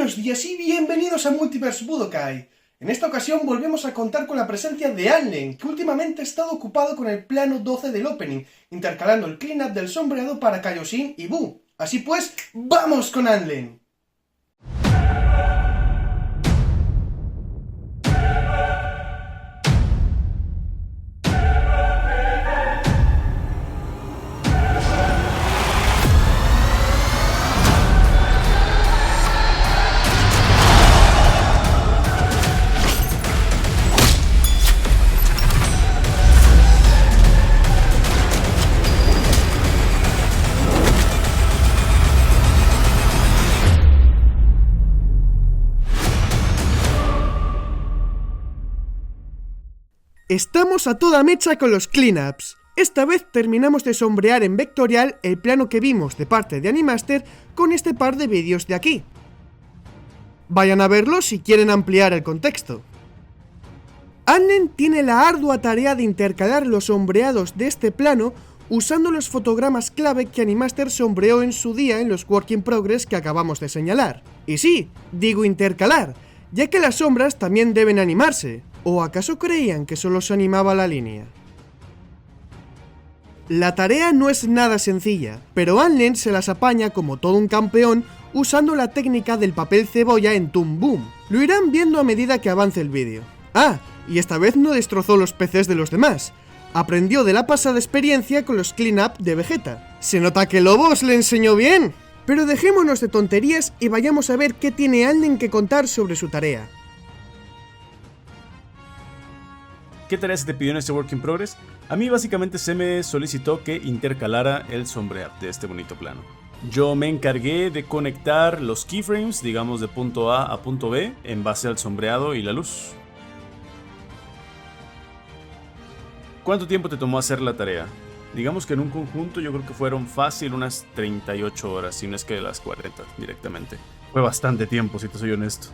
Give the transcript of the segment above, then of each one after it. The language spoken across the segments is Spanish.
buenos días y bienvenidos a Multiverse Budokai. En esta ocasión volvemos a contar con la presencia de Anlen, que últimamente ha estado ocupado con el plano 12 del opening, intercalando el clean-up del sombreado para Kaioshin y Buu. Así pues, ¡vamos con Anlen! Estamos a toda mecha con los cleanups. Esta vez terminamos de sombrear en vectorial el plano que vimos de parte de Animaster con este par de vídeos de aquí. Vayan a verlo si quieren ampliar el contexto. Anlen tiene la ardua tarea de intercalar los sombreados de este plano usando los fotogramas clave que Animaster sombreó en su día en los Work in Progress que acabamos de señalar. Y sí, digo intercalar, ya que las sombras también deben animarse. ¿O acaso creían que solo se animaba la línea? La tarea no es nada sencilla, pero Anlen se las apaña como todo un campeón usando la técnica del papel cebolla en Toon Boom. Lo irán viendo a medida que avance el vídeo. Ah, y esta vez no destrozó los PCs de los demás. Aprendió de la pasada experiencia con los clean-up de Vegeta. Se nota que Lobos le enseñó bien. Pero dejémonos de tonterías y vayamos a ver qué tiene Anlen que contar sobre su tarea. ¿Qué tarea se te pidió en este Work in Progress? A mí básicamente se me solicitó que intercalara el sombreado de este bonito plano. Yo me encargué de conectar los keyframes, digamos de punto A a punto B, en base al sombreado y la luz. ¿Cuánto tiempo te tomó hacer la tarea? Digamos que en un conjunto yo creo que fueron fácil unas 38 horas, si no es que las 40 directamente. Fue bastante tiempo, si te soy honesto.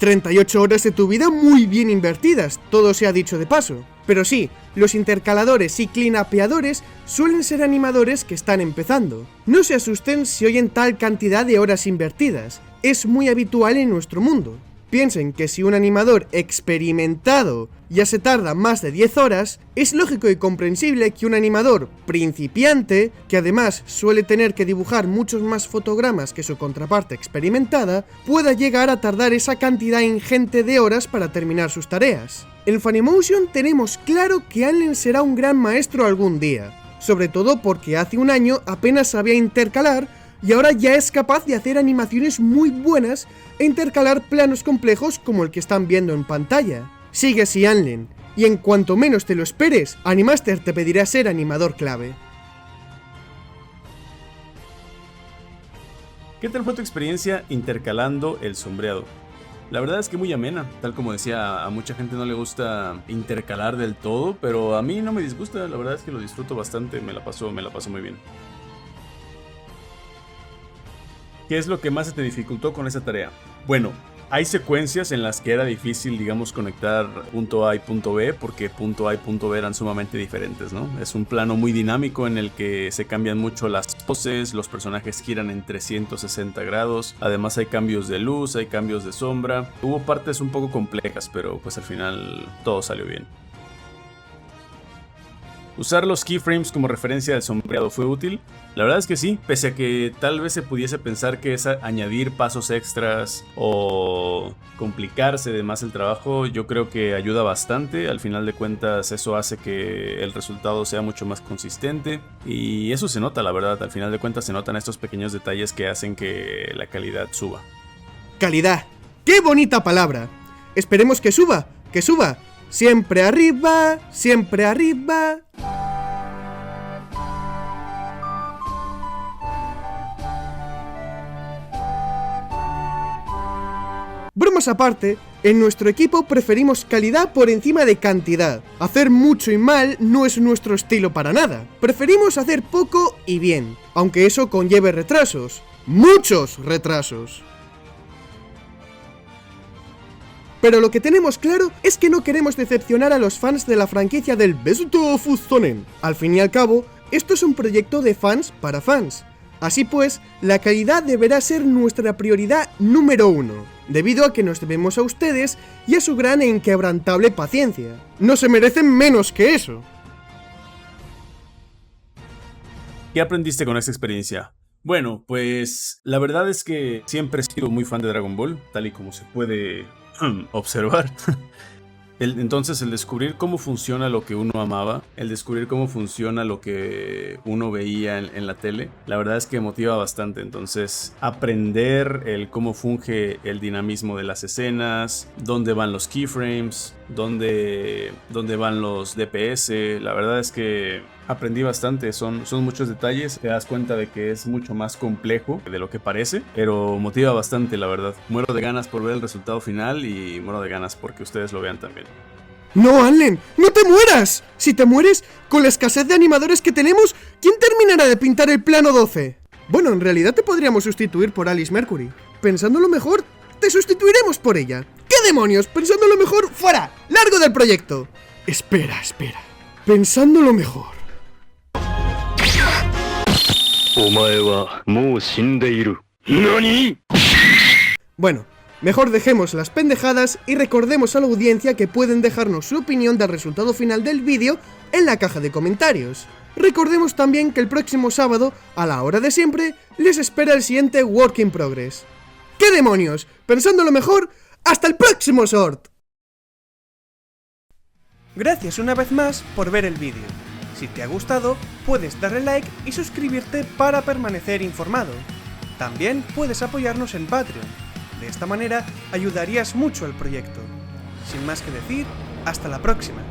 38 horas de tu vida muy bien invertidas, todo se ha dicho de paso. Pero sí, los intercaladores y clean-upeadores suelen ser animadores que están empezando. No se asusten si oyen tal cantidad de horas invertidas, es muy habitual en nuestro mundo. Piensen que si un animador experimentado ya se tarda más de 10 horas, es lógico y comprensible que un animador principiante, que además suele tener que dibujar muchos más fotogramas que su contraparte experimentada, pueda llegar a tardar esa cantidad ingente de horas para terminar sus tareas. En Funimotion tenemos claro que Anlen será un gran maestro algún día, sobre todo porque hace un año apenas sabía intercalar y ahora ya es capaz de hacer animaciones muy buenas e intercalar planos complejos como el que están viendo en pantalla. Sigue así, Anlen, y en cuanto menos te lo esperes, Animaster te pedirá ser animador clave. ¿Qué tal fue tu experiencia intercalando el sombreado? La verdad es que muy amena, tal como decía, a mucha gente no le gusta intercalar del todo, pero a mí no me disgusta, la verdad es que lo disfruto bastante, me la paso muy bien. ¿Qué es lo que más se te dificultó con esa tarea? Bueno, hay secuencias en las que era difícil, digamos, conectar punto A y punto B, porque punto A y punto B eran sumamente diferentes, ¿no? Es un plano muy dinámico en el que se cambian mucho las poses, los personajes giran en 360 grados, además hay cambios de luz, hay cambios de sombra. Hubo partes un poco complejas, pero pues al final todo salió bien. ¿Usar los keyframes como referencia del sombreado fue útil? La verdad es que sí, pese a que tal vez se pudiese pensar que es añadir pasos extras o complicarse de más el trabajo, yo creo que ayuda bastante. Al final de cuentas eso hace que el resultado sea mucho más consistente y eso se nota, la verdad, al final de cuentas se notan estos pequeños detalles que hacen que la calidad suba. Calidad, ¡qué bonita palabra! Esperemos que suba, que suba. Siempre arriba, siempre arriba. Bromas aparte, en nuestro equipo preferimos calidad por encima de cantidad. Hacer mucho y mal no es nuestro estilo para nada. Preferimos hacer poco y bien, aunque eso conlleve retrasos. ¡Muchos retrasos! Pero lo que tenemos claro es que no queremos decepcionar a los fans de la franquicia del Besuto Fustonen. Al fin y al cabo, esto es un proyecto de fans para fans. Así pues, la calidad deberá ser nuestra prioridad número 1, debido a que nos debemos a ustedes y a su gran e inquebrantable paciencia. No se merecen menos que eso. ¿Qué aprendiste con esta experiencia? Bueno, pues la verdad es que siempre he sido muy fan de Dragon Ball, tal y como se puede observar. Entonces el descubrir cómo funciona lo que uno amaba, el descubrir cómo funciona lo que uno veía en la tele, la verdad es que motiva bastante. Entonces aprender el cómo funge el dinamismo de las escenas, dónde van los keyframes, dónde van los DPS, la verdad es que aprendí bastante, son muchos detalles, te das cuenta de que es mucho más complejo de lo que parece, pero motiva bastante, la verdad. Muero de ganas por ver el resultado final y muero de ganas porque ustedes lo vean también. ¡No, Allen! ¡No te mueras! Si te mueres, con la escasez de animadores que tenemos, ¿quién terminará de pintar el plano 12? Bueno, en realidad te podríamos sustituir por Alice Mercury. Pensándolo mejor, te sustituiremos por ella. ¿Qué demonios? Pensándolo mejor, ¡fuera! ¡Largo del proyecto! Espera. Pensándolo mejor. Bueno, mejor dejemos las pendejadas y recordemos a la audiencia que pueden dejarnos su opinión del resultado final del vídeo en la caja de comentarios. Recordemos también que el próximo sábado, a la hora de siempre, les espera el siguiente Work in Progress. ¿Qué demonios? Pensándolo mejor, ¡hasta el próximo Sort! Gracias una vez más por ver el vídeo. Si te ha gustado, puedes darle like y suscribirte para permanecer informado. También puedes apoyarnos en Patreon. De esta manera ayudarías mucho al proyecto. Sin más que decir, hasta la próxima.